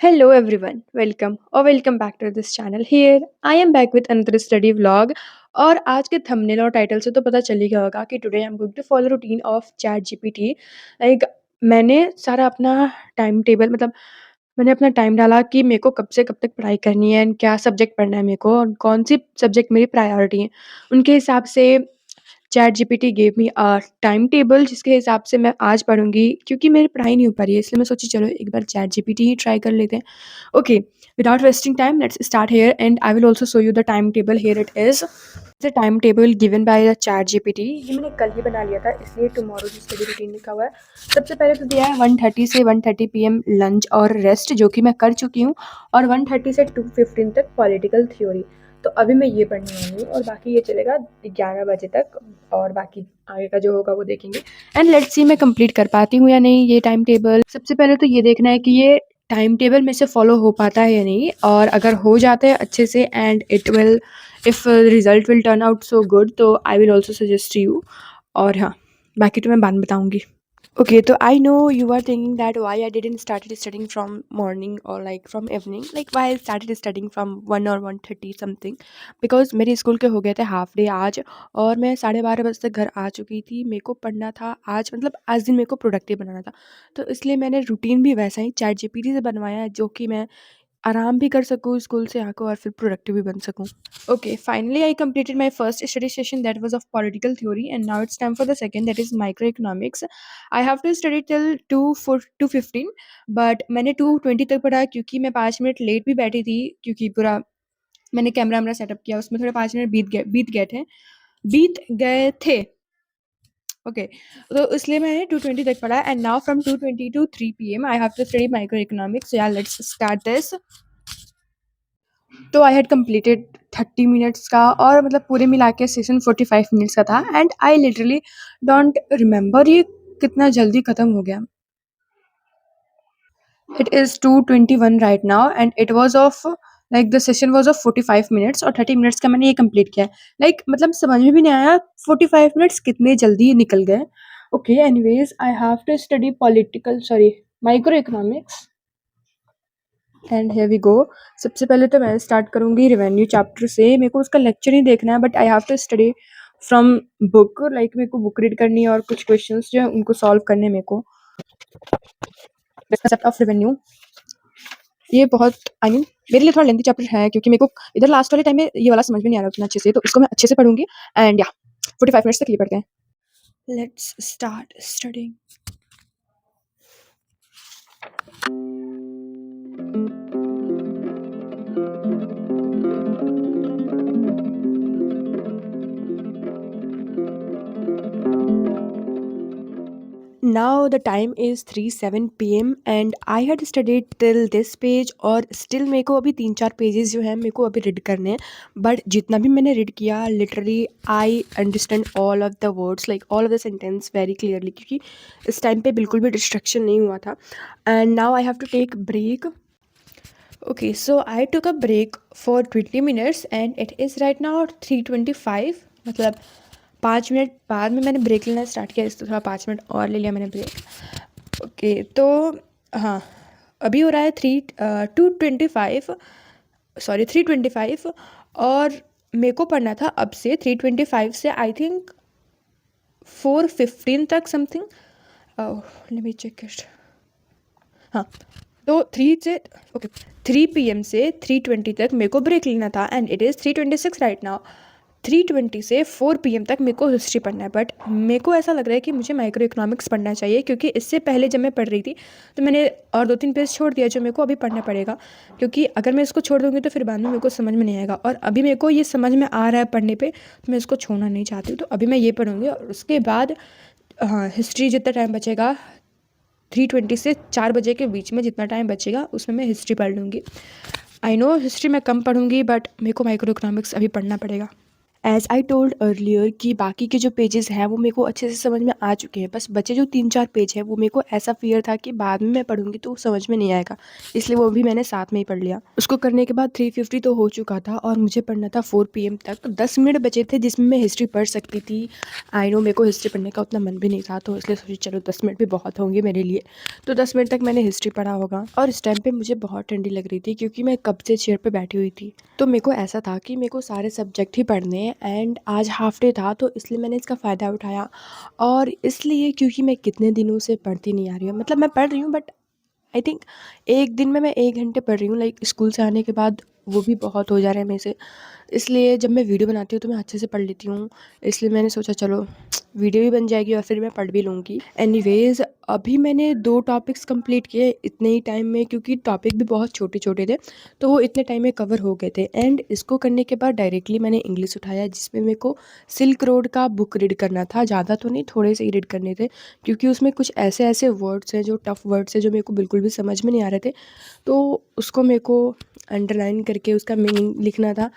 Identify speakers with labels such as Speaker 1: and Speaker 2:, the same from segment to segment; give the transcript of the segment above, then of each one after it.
Speaker 1: Hello everyone, welcome back to this channel. Here I am back with another study vlog. और आज के thumbnail और title से तो पता चल ही गया होगा कि today I am going to follow routine of ChatGPT. Like मैंने सारा अपना टाइम टेबल मैंने अपना टाइम डाला कि मेरे को कब से कब तक पढ़ाई करनी है एंड क्या सब्जेक्ट पढ़ना है मेरे को और कौन सी सब्जेक्ट मेरी प्रायोरिटी है। उनके हिसाब से chat GPT gave me a time table जिसके हिसाब से मैं आज पढ़ूँगी क्योंकि मेरी पढ़ाई नहीं हो पा रही है, इसलिए मैं सोची चलो एक बार चैट जीपीटी ही ट्राई कर लेते हैं। Okay, without wasting time, let's start here and I will also show you the timetable. Here it is. The timetable given by the chat GPT. ये मैंने कल ही बना लिया था इसलिए टुमारो जो स्टडी रूटीन लिखा हुआ है। सबसे पहले तो दिया है 1:30 से 1:30 पीएम लंच और रेस्ट जो कि मैं कर चुकी हूँ और 1:30 से 2:15 तक पॉलिटिकल थ्योरी। तो अभी मैं ये पढ़ने वाली हूँ और बाकी ये चलेगा 11 बजे तक और बाकी आगे का जो होगा वो देखेंगे। एंड लेट्स सी मैं कंप्लीट कर पाती हूँ या नहीं ये टाइम टेबल। सबसे पहले तो ये देखना है कि ये टाइम टेबल में से फॉलो हो पाता है या नहीं, और अगर हो जाता है अच्छे से and it will if result will turn out so good तो I will also suggest you. और हाँ, बाकी तो मैं बाद में बताऊँगी। Okay, so I know you are thinking that why I didn't started studying from morning or like from evening, like why I started studying from 1 or 1:30 something, because मेरे school के हो गए थे हाफ डे आज और मैं 12:30 बजे तक घर आ चुकी थी। मेरे को पढ़ना था आज, मतलब आज दिन मेरे को प्रोडक्टिव बनाना था, तो इसलिए मैंने रूटीन भी वैसा ही चैट जीपीटी से बनवाया है जो कि मैं आराम भी कर सकूँ स्कूल से आकर और फिर प्रोडक्टिव भी बन सकूँ। Okay, finally I completed my first study session that was of political theory and now it's time for the second, that is microeconomics. I have to study till 2:15 but मैंने 2:20 तक पढ़ा क्योंकि मैं 5 मिनट लेट भी बैठी थी क्योंकि पूरा मैंने कैमरा वैमरा सेटअप किया, उसमें थोड़े 5 मिनट बीत गए थे। ओके, तो इसलिए मैंने 2:20 तक पढ़ा and now from 2:20 to 3 PM I have to study microeconomics. So yeah let's start this. तो आई हैड कंप्लीटेड 30 मिनट्स का और मतलब पूरे मिला के सेशन 45 मिनट्स का था and I literally don't remember ये कितना जल्दी ख़त्म हो गया। It is 2:21 right now and it was of like the session was of 45 minutes और 30 मिनट्स का मैंने ये कंप्लीट किया है। लाइक मतलब समझ में भी नहीं आया 45 मिनट्स कितने जल्दी निकल गए। Okay, anyways I have to study micro economics and here we go. सबसे पहले तो मैं स्टार्ट करूँगी रेवेन्यू चैप्टर से। मेरे को उसका लेक्चर नहीं देखना है but I have to study from book. Like मेरे को बुक रीड करनी है और कुछ क्वेश्चंस जो है उनको सॉल्व करने हैं मेरे को। कंसेप्ट ऑफ रेवेन्यू ये बहुत मेरे लिए थोड़ा लेंथी चैप्टर है क्योंकि मेरे को इधर लास्ट वाले टाइम में ये वाला समझ में नहीं आ रहा उतना अच्छे से, तो इसको मैं अच्छे से पढ़ूंगी एंड या 45 मिनट्स तक ये पढ़ते हैं। Let's start studying. Now the time is 3:07 PM and I had studied till this page और still मेरे को अभी 3-4 पेजेस जो हैं मेरे को अभी रीड करने हैं, बट जितना भी मैंने रीड किया literally I understand all of the words, like all of the sentence very clearly, क्योंकि इस टाइम पे बिल्कुल भी डिस्ट्रक्शन नहीं हुआ था। And now I have to take break. Okay, so I took a break for 20 minutes and it is right now 3:25, मतलब 5 minute बाद में मैंने ब्रेक लेना स्टार्ट किया, इस तो थोड़ा 5 मिनट और ले लिया मैंने ब्रेक। ओके, तो हाँ अभी हो रहा है 3:25 और मेरे को पढ़ना था अब से 3:25 से आई थिंक 4:15 तक something. Let me check it. हाँ, तो 3 पीएम से 3:20 तक मेरे को ब्रेक लेना था and it is 3:26 right now. 3:20 से 4 पीएम तक मेरे को हिस्ट्री पढ़ना है, बट मेरे को ऐसा लग रहा है कि मुझे माइक्रो इकोनॉमिक्स पढ़ना चाहिए क्योंकि इससे पहले जब मैं पढ़ रही थी तो मैंने और 2-3 पेज छोड़ दिया जो मेरे को अभी पढ़ना पड़ेगा, क्योंकि अगर मैं इसको छोड़ दूँगी तो फिर बाद में मेरे को समझ में नहीं आएगा और अभी मेरे को ये समझ में आ रहा है पढ़ने पर, तो मैं इसको छोड़ना नहीं चाहती हूँ। तो अभी मैं ये पढ़ूँगी और उसके बाद हाँ हिस्ट्री जितना टाइम बचेगा 3:20 से 4 बजे के बीच में जितना टाइम बचेगा उसमें मैं हिस्ट्री पढ़ लूँगी। आई नो हिस्ट्री मैं कम पढ़ूँगी बट मेरे को माइक्रो इकोनॉमिक्स अभी पढ़ना पड़ेगा। एज़ आई टोल्ड अर्लियर कि बाकी के जो पेजेज़ हैं वो मेरे को अच्छे से समझ में आ चुके हैं, बस बचे जो 3-4 पेज हैं वो मेरे को ऐसा फ़ियर था कि बाद में मैं पढ़ूँगी तो समझ में नहीं आएगा, इसलिए वो भी मैंने साथ में ही पढ़ लिया। उसको करने के बाद 3:50 तो हो चुका था और मुझे पढ़ना था 4 पीएम तक। 10 मिनट बचे थे जिसमें मैं हिस्ट्री पढ़ सकती थी। आई नो मेरे को हिस्ट्री पढ़ने का उतना मन भी नहीं था, तो इसलिए सोची चलो 10 मिनट भी बहुत होंगे मेरे लिए। तो 10 मिनट तक मैंने हिस्ट्री पढ़ा होगा और इस टाइम पे मुझे बहुत ठंडी लग रही थी क्योंकि मैं कब से चेयर पे बैठी हुई थी। तो मेरे को ऐसा था कि मेरे को सारे सब्जेक्ट ही पढ़ने हैं एंड आज हाफ डे था, तो इसलिए मैंने इसका फ़ायदा उठाया। और इसलिए क्योंकि मैं कितने दिनों से पढ़ती नहीं आ रही हूँ, मतलब मैं पढ़ रही हूँ बट आई थिंक एक दिन में मैं 1 घंटे पढ़ रही हूँ, लाइक स्कूल से आने के बाद वो भी बहुत हो जा रहे हैं मेरे से। इसलिए जब मैं वीडियो बनाती हूँ तो मैं अच्छे से पढ़ लेती हूँ, इसलिए मैंने सोचा चलो वीडियो भी बन जाएगी और फिर मैं पढ़ भी लूँगी। एनीवेज़ अभी मैंने 2 टॉपिक्स कंप्लीट किए इतने ही टाइम में, क्योंकि टॉपिक भी बहुत छोटे-छोटे थे, तो वो इतने टाइम में कवर हो गए थे। एंड इसको करने के बाद डायरेक्टली मैंने इंग्लिश उठाया जिसमें मेरे को सिल्क रोड का बुक रीड करना था, ज़्यादा तो नहीं, थोड़े से ही रीड करने थे, क्योंकि उसमें कुछ ऐसे-ऐसे वर्ड्स हैं जो टफ वर्ड्स हैं जो मेरे को बिल्कुल भी समझ में नहीं आ रहे थे। तो उसको मेरे को अंडरलाइन करके उसका मीनिंग लिखना था।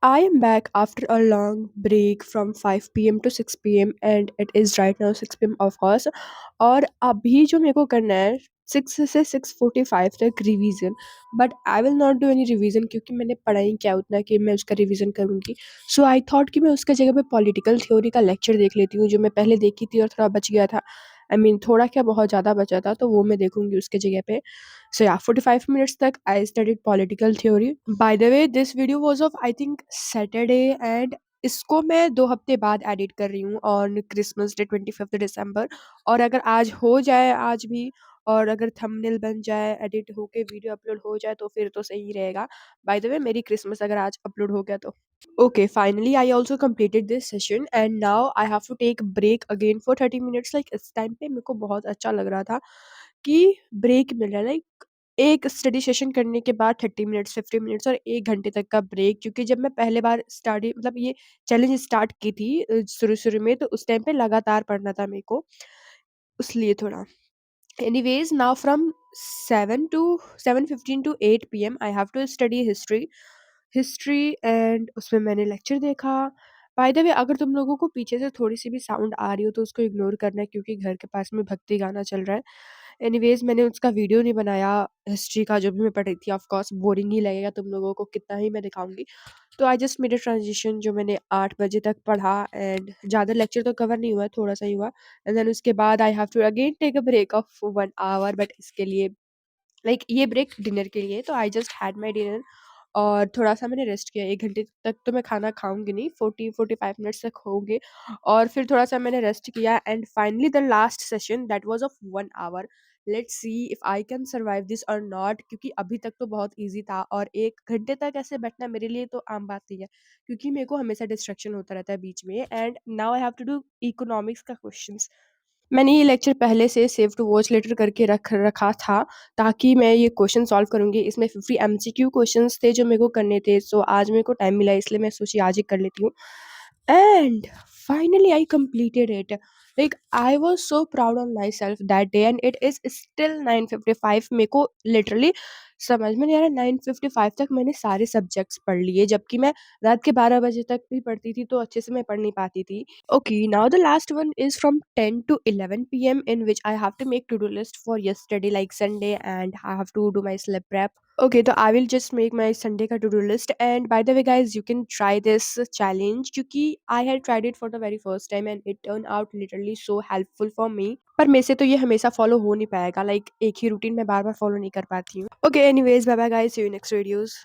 Speaker 1: I am back after a long break from 5 PM to 6 PM and it is right now 6 PM of course। और अभी जो मेरे को करना है 6 से 6:45 तक revision, but I will not do any revision क्योंकि मैंने पढ़ा ही क्या उतना कि मैं उसका रिवीजन करूँगी। सो आई थॉट कि मैं उसका जगह पे पॉलिटिकल थ्योरी का लेक्चर देख लेती हूँ जो मैं पहले देखी थी और थोड़ा बच गया था। आई मीन थोड़ा क्या बहुत ज़्यादा बचा था, तो वो मैं देखूँगी उसके जगह पे। सो या 45 मिनट्स तक I studied political theory. By the way this video was of I think Saturday and इसको मैं 2 हफ्ते बाद एडिट कर रही हूँ ऑन क्रिसमस डे 25th दिसंबर। और अगर आज हो जाए आज भी और अगर थंबनेल बन जाए, एडिट होके वीडियो अपलोड हो जाए तो फिर तो सही रहेगा। बाय द वे मेरी क्रिसमस अगर आज अपलोड हो गया तो। Okay, finally I also completed this session and now I have to take break again for 30 minutes। like इस टाइम पे मेरे को बहुत अच्छा लग रहा था कि ब्रेक मिल रहा है, लाइक एक स्टडी सेशन करने के बाद 30 मिनट्स 50 मिनट्स और 1 घंटे तक का ब्रेक, क्योंकि जब मैं पहले बार स्टडी मतलब ये चैलेंज स्टार्ट की थी शुरू-शुरू में, तो उस टाइम पे लगातार पढ़ना था मेरे को, इसलिए थोड़ा। Anyways, now from 7 to 7:15 to 8 PM, I have to study history and उसमें मैंने लेक्चर देखा। बाय द वे अगर तुम लोगों को पीछे से थोड़ी-सी भी साउंड आ रही हो तो उसको इग्नोर करना है क्योंकि घर के पास में भक्ति गाना चल रहा है। एनीवेज़ मैंने उसका वीडियो नहीं बनाया हिस्ट्री का जो भी मैं पढ़ रही थी, ऑफ कोर्स बोरिंग ही लगेगा तुम लोगों को कितना ही मैं दिखाऊँगी। तो I just made a transition जो मैंने 8 बजे तक पढ़ा एंड ज़्यादा लेक्चर तो कवर नहीं हुआ, थोड़ा-सा ही हुआ। एंड देन उसके बाद I have to again take a break of 1 hour, but इसके लिए लाइक ये ब्रेक डिनर के लिए, तो I just had my dinner और थोड़ा-सा मैंने रेस्ट किया। 1 घंटे तक तो मैं खाना खाऊँगी नहीं, 40-45 मिनट्स तक होंगे और फिर थोड़ा-सा मैंने रेस्ट किया and finally the last session that was of 1 hour. Let's see if I can survive this और नॉट, क्योंकि अभी तक तो बहुत ईज़ी था और 1 घंटे तक ऐसे बैठना मेरे लिए तो आम बात नहीं है, क्योंकि मेरे को हमेशा डिस्ट्रैक्शन होता रहता है बीच में। And now I have to do economics का क्वेश्चन्स। मैंने ये लेक्चर पहले से सेव टू वॉच लेटर करके रखा था ताकि मैं ये क्वेश्चन सॉल्व करूँगी। इसमें 50 एमसीक्यू क्वेश्चंस थे जो मेरे को करने थे। सो आज मेरे को टाइम मिला इसलिए मैं सोची आज ही कर लेती हूँ। And finally I completed it. Like I was so proud on my self that day and it is still 9:55। मेरे को लिटरली समझ में नहीं आ रहा 9:55 तक मैंने सारे सब्जेक्ट्स पढ़ लिए, जबकि मैं रात के 12 बजे तक भी पढ़ती थी तो अच्छे से मैं पढ़ नहीं पाती थी। Okay, now the last one is from 10 to 11 p.m. in which I have to make to-do list for yesterday like Sunday and I have to do my sleep prep. Okay, so I will just make my Sunday ka to-do list, and by the way guys you can try this challenge क्योंकि I had tried it for the very first time and it turned out literally so helpful for me. पर मेरे से तो ये हमेशा follow हो नहीं पाएगा, लाइक एक ही रूटीन मैं बार बार फॉलो नहीं कर पाती हूँ। Okay, anyways, bye bye guys, see you next videos.